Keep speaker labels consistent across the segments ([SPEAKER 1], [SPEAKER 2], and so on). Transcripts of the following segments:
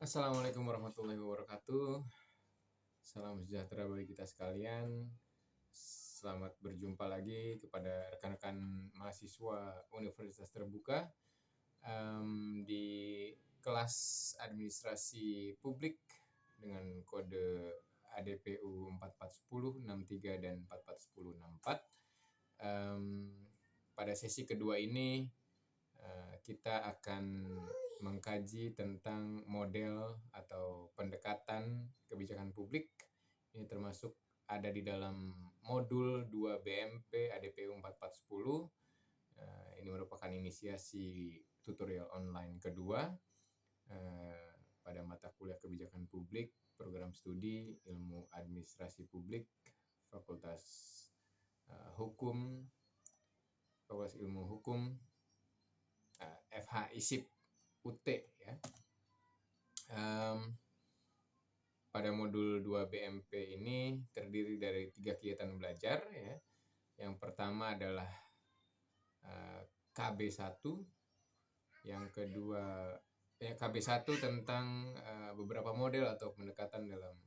[SPEAKER 1] Assalamualaikum warahmatullahi wabarakatuh. Salam sejahtera bagi kita sekalian. Selamat berjumpa lagi kepada rekan-rekan mahasiswa Universitas Terbuka di kelas administrasi publik dengan kode ADPU 4410, 63 dan 4410, 64. Pada sesi kedua ini kita akan mengkaji tentang model atau pendekatan kebijakan publik. Ini termasuk ada di dalam modul 2 BMP ADPU 4410. Ini merupakan inisiasi tutorial online kedua pada mata kuliah kebijakan publik, program studi ilmu administrasi publik, Fakultas Hukum, Fakultas Ilmu Hukum, FH ISIP UT ya. Pada modul 2 BMP ini terdiri dari 3 kegiatan belajar ya. Yang pertama adalah KB1, yang kedua KB1 tentang beberapa model atau pendekatan dalam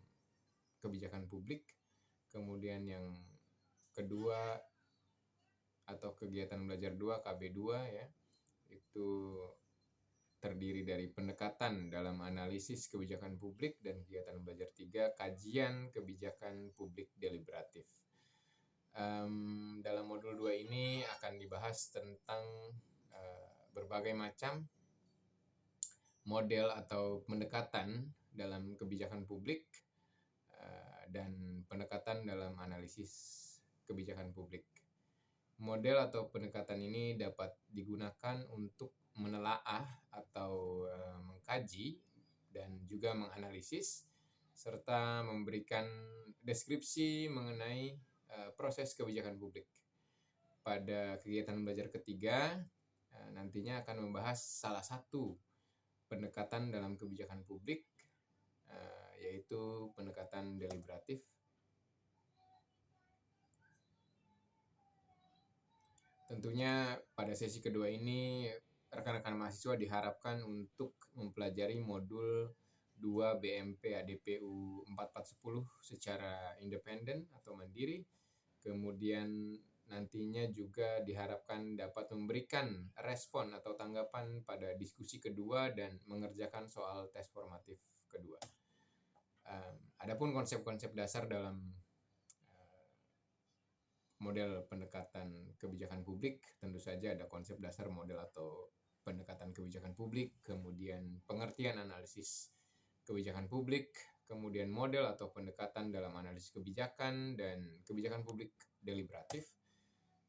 [SPEAKER 1] kebijakan publik. Kemudian yang kedua atau kegiatan belajar 2 KB2 ya, itu terdiri dari pendekatan dalam analisis kebijakan publik, dan kegiatan belajar 3 kajian kebijakan publik deliberatif. Dalam modul 2 ini akan dibahas tentang berbagai macam model atau pendekatan dalam kebijakan publik dan pendekatan dalam analisis kebijakan publik. Model atau pendekatan ini dapat digunakan untuk menelaah atau mengkaji dan juga menganalisis serta memberikan deskripsi mengenai proses kebijakan publik. Pada kegiatan belajar ketiga nantinya akan membahas salah satu pendekatan dalam kebijakan publik, yaitu pendekatan deliberatif. Tentunya pada sesi kedua ini rekan-rekan mahasiswa diharapkan untuk mempelajari modul 2 BMP ADPU 4410 secara independen atau mandiri. Kemudian nantinya juga diharapkan dapat memberikan respon atau tanggapan pada diskusi kedua dan mengerjakan soal tes formatif kedua. Adapun konsep-konsep dasar dalam model pendekatan kebijakan publik, tentu saja ada konsep dasar model atau pendekatan kebijakan publik, kemudian pengertian analisis kebijakan publik, kemudian model atau pendekatan dalam analisis kebijakan, dan kebijakan publik deliberatif.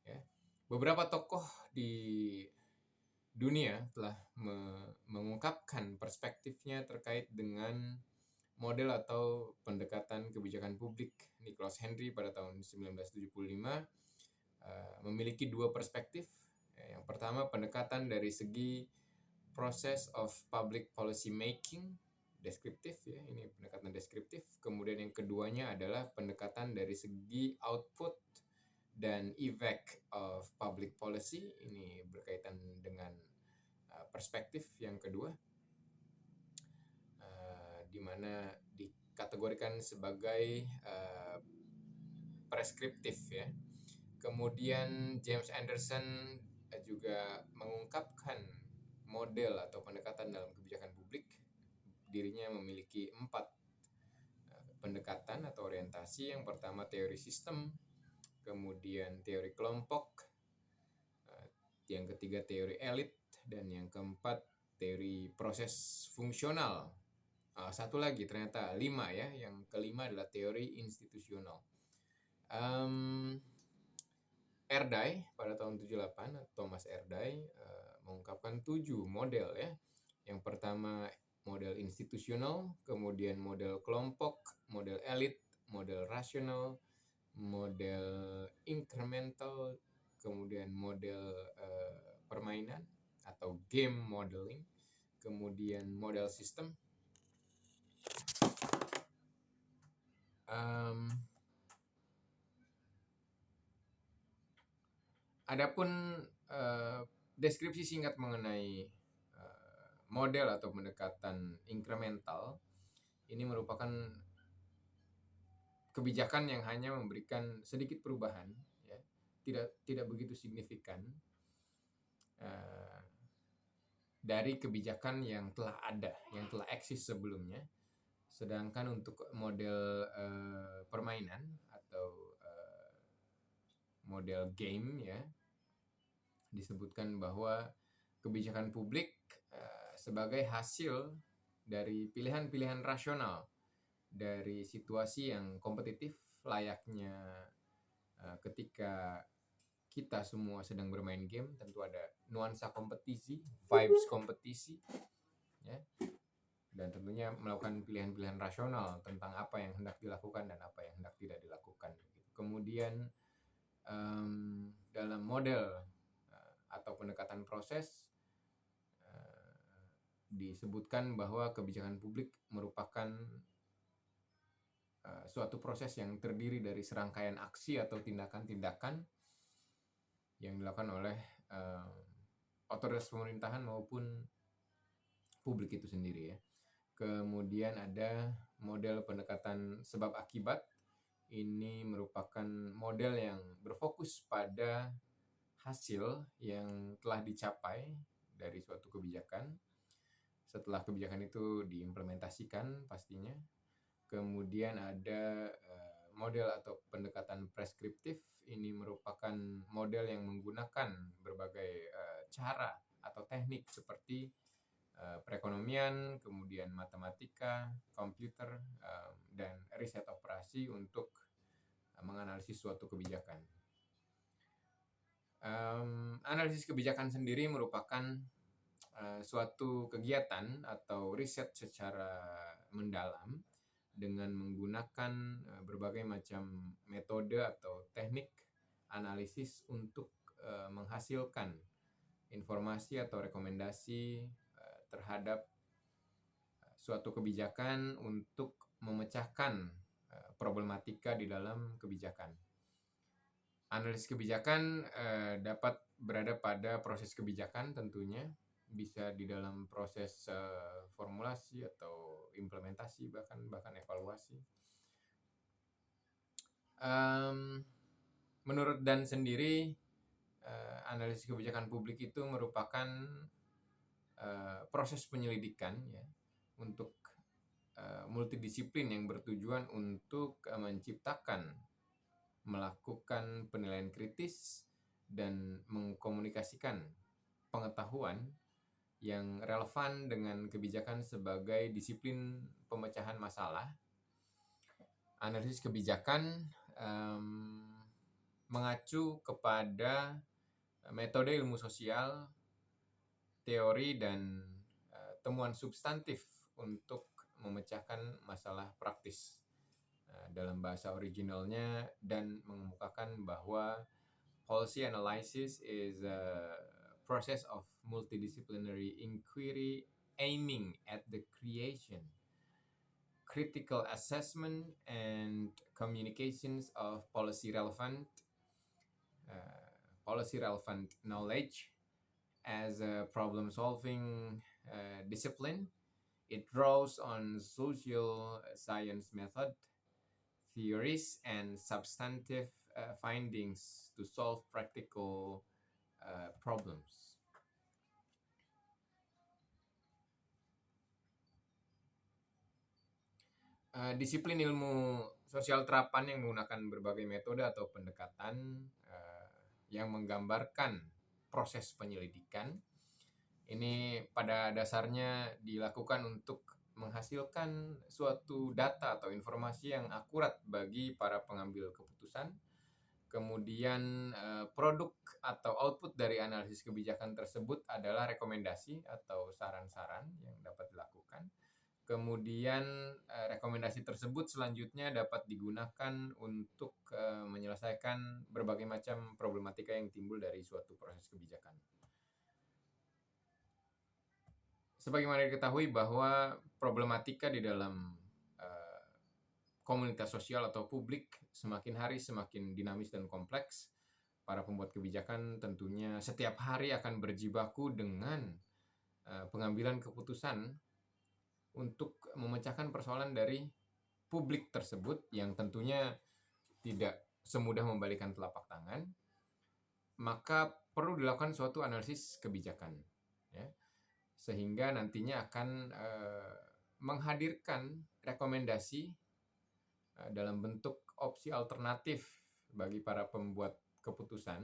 [SPEAKER 1] Ya. Beberapa tokoh di dunia telah mengungkapkan perspektifnya terkait dengan model atau pendekatan kebijakan publik. Nicholas Henry pada tahun 1975 memiliki 2 perspektif. Yang pertama, pendekatan dari segi process of public policy making, deskriptif ya, ini pendekatan deskriptif. Kemudian yang keduanya adalah pendekatan dari segi output dan effect of public policy, ini berkaitan dengan perspektif yang kedua, di mana dikategorikan sebagai preskriptif ya. Kemudian James Anderson juga mengungkapkan model atau pendekatan dalam kebijakan publik. Dirinya memiliki 4 pendekatan atau orientasi. Yang pertama teori sistem, kemudian teori kelompok, yang ketiga teori elit, dan yang keempat teori proses fungsional. Satu lagi ternyata 5 ya, yang kelima adalah teori institusional. Erdős pada tahun 78, Thomas Erdős mengungkapkan 7 model ya. Yang pertama model institusional, kemudian model kelompok, model elit, model rasional, model incremental, kemudian model permainan atau game modeling, kemudian model sistem. Adapun deskripsi singkat mengenai model atau pendekatan inkremental. Ini merupakan kebijakan yang hanya memberikan sedikit perubahan, ya, tidak begitu signifikan dari kebijakan yang telah ada, yang telah eksis sebelumnya. Sedangkan untuk model permainan atau model game, ya, disebutkan bahwa kebijakan publik sebagai hasil dari pilihan-pilihan rasional dari situasi yang kompetitif, layaknya ketika kita semua sedang bermain game. Tentu ada nuansa kompetisi, vibes kompetisi, ya, dan tentunya melakukan pilihan-pilihan rasional tentang apa yang hendak dilakukan dan apa yang hendak tidak dilakukan. Kemudian dalam model atau pendekatan proses disebutkan bahwa kebijakan publik merupakan suatu proses yang terdiri dari serangkaian aksi atau tindakan-tindakan yang dilakukan oleh otoritas pemerintahan maupun publik itu sendiri, ya. Kemudian ada model pendekatan sebab akibat. Ini merupakan model yang berfokus pada hasil yang telah dicapai dari suatu kebijakan setelah kebijakan itu diimplementasikan pastinya. Kemudian ada model atau pendekatan preskriptif. Ini merupakan model yang menggunakan berbagai cara atau teknik seperti perekonomian, kemudian matematika, komputer, dan riset operasi untuk menganalisis suatu kebijakan. Analisis kebijakan sendiri merupakan suatu kegiatan atau riset secara mendalam dengan menggunakan berbagai macam metode atau teknik analisis untuk menghasilkan informasi atau rekomendasi terhadap suatu kebijakan untuk memecahkan problematika di dalam kebijakan. Analisis kebijakan dapat berada pada proses kebijakan, tentunya bisa di dalam proses formulasi atau implementasi, bahkan evaluasi. Menurut Dan sendiri, analisis kebijakan publik itu merupakan proses penyelidikan, ya, untuk multidisiplin yang bertujuan untuk menciptakan, melakukan penilaian kritis dan mengkomunikasikan pengetahuan yang relevan dengan kebijakan sebagai disiplin pemecahan masalah. Analisis kebijakan mengacu kepada metode ilmu sosial, teori, dan temuan substantif untuk memecahkan masalah praktis. Dalam bahasa originalnya, dan mengemukakan bahwa policy analysis is a process of multidisciplinary inquiry aiming at the creation, critical assessment, and communications of policy relevant knowledge as a problem-solving discipline. It draws on social science method, theories, and substantive findings to solve practical problems. Disiplin ilmu sosial terapan yang menggunakan berbagai metode atau pendekatan yang menggambarkan proses penyelidikan. Ini pada dasarnya dilakukan untuk menghasilkan suatu data atau informasi yang akurat bagi para pengambil keputusan. Kemudian produk atau output dari analisis kebijakan tersebut adalah rekomendasi atau saran-saran yang dapat dilakukan. Kemudian rekomendasi tersebut selanjutnya dapat digunakan untuk menyelesaikan berbagai macam problematika yang timbul dari suatu proses kebijakan. Sebagaimana diketahui bahwa problematika di dalam komunitas sosial atau publik semakin hari semakin dinamis dan kompleks. Para pembuat kebijakan tentunya setiap hari akan berjibaku dengan pengambilan keputusan untuk memecahkan persoalan dari publik tersebut yang tentunya tidak semudah membalikan telapak tangan, maka perlu dilakukan suatu analisis kebijakan, ya. Sehingga nantinya akan menghadirkan rekomendasi dalam bentuk opsi alternatif bagi para pembuat keputusan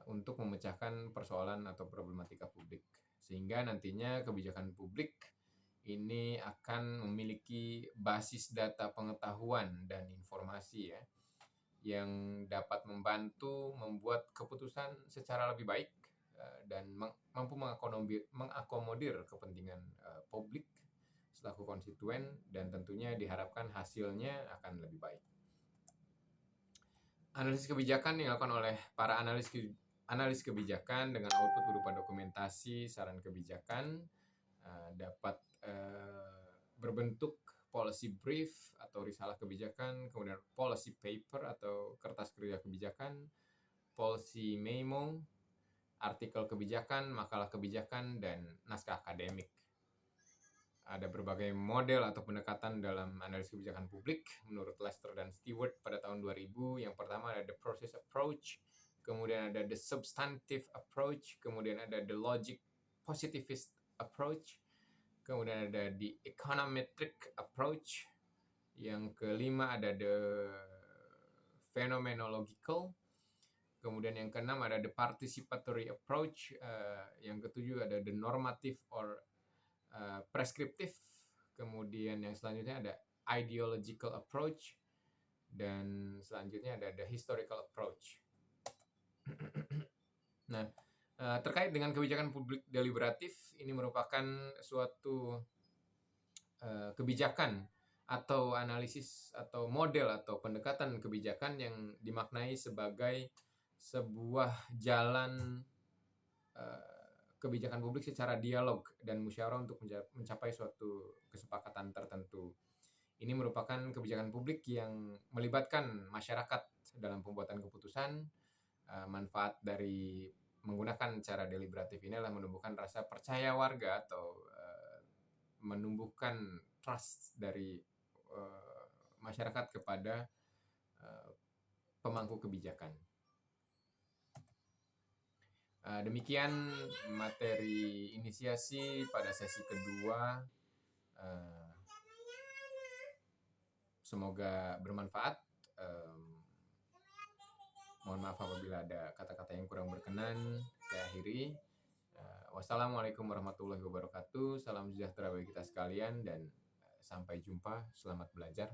[SPEAKER 1] untuk memecahkan persoalan atau problematika publik. Sehingga nantinya kebijakan publik ini akan memiliki basis data pengetahuan dan informasi, ya, yang dapat membantu membuat keputusan secara lebih baik dan mampu mengakomodir kepentingan publik selaku konstituen, dan tentunya diharapkan hasilnya akan lebih baik. Analisis kebijakan yang dilakukan oleh para analis kebijakan dengan output berupa dokumentasi saran kebijakan dapat berbentuk policy brief atau risalah kebijakan, kemudian policy paper atau kertas kerja kebijakan, policy memo, artikel kebijakan, makalah kebijakan, dan naskah akademik. Ada berbagai model atau pendekatan dalam analisis kebijakan publik menurut Lester dan Stewart pada tahun 2000. Yang pertama ada the process approach, kemudian ada the substantive approach, kemudian ada the logic positivist approach, kemudian ada the econometric approach, yang kelima ada the phenomenological, kemudian yang keenam ada the participatory approach, yang ketujuh ada the normative or prescriptive, kemudian yang selanjutnya ada ideological approach, dan selanjutnya ada the historical approach. Nah, terkait dengan kebijakan publik deliberatif, ini merupakan suatu kebijakan atau analisis atau model atau pendekatan kebijakan yang dimaknai sebagai sebuah jalan kebijakan publik secara dialog dan musyawarah untuk mencapai suatu kesepakatan tertentu. Ini merupakan kebijakan publik yang melibatkan masyarakat dalam pembuatan keputusan. Manfaat dari menggunakan cara deliberatif ini adalah menumbuhkan rasa percaya warga atau menumbuhkan trust dari masyarakat kepada pemangku kebijakan. Demikian materi inisiasi pada sesi kedua. Semoga bermanfaat. Mohon maaf apabila ada kata-kata yang kurang berkenan. Saya akhiri. Wassalamualaikum warahmatullahi wabarakatuh. Salam sejahtera bagi kita sekalian dan sampai jumpa. Selamat belajar.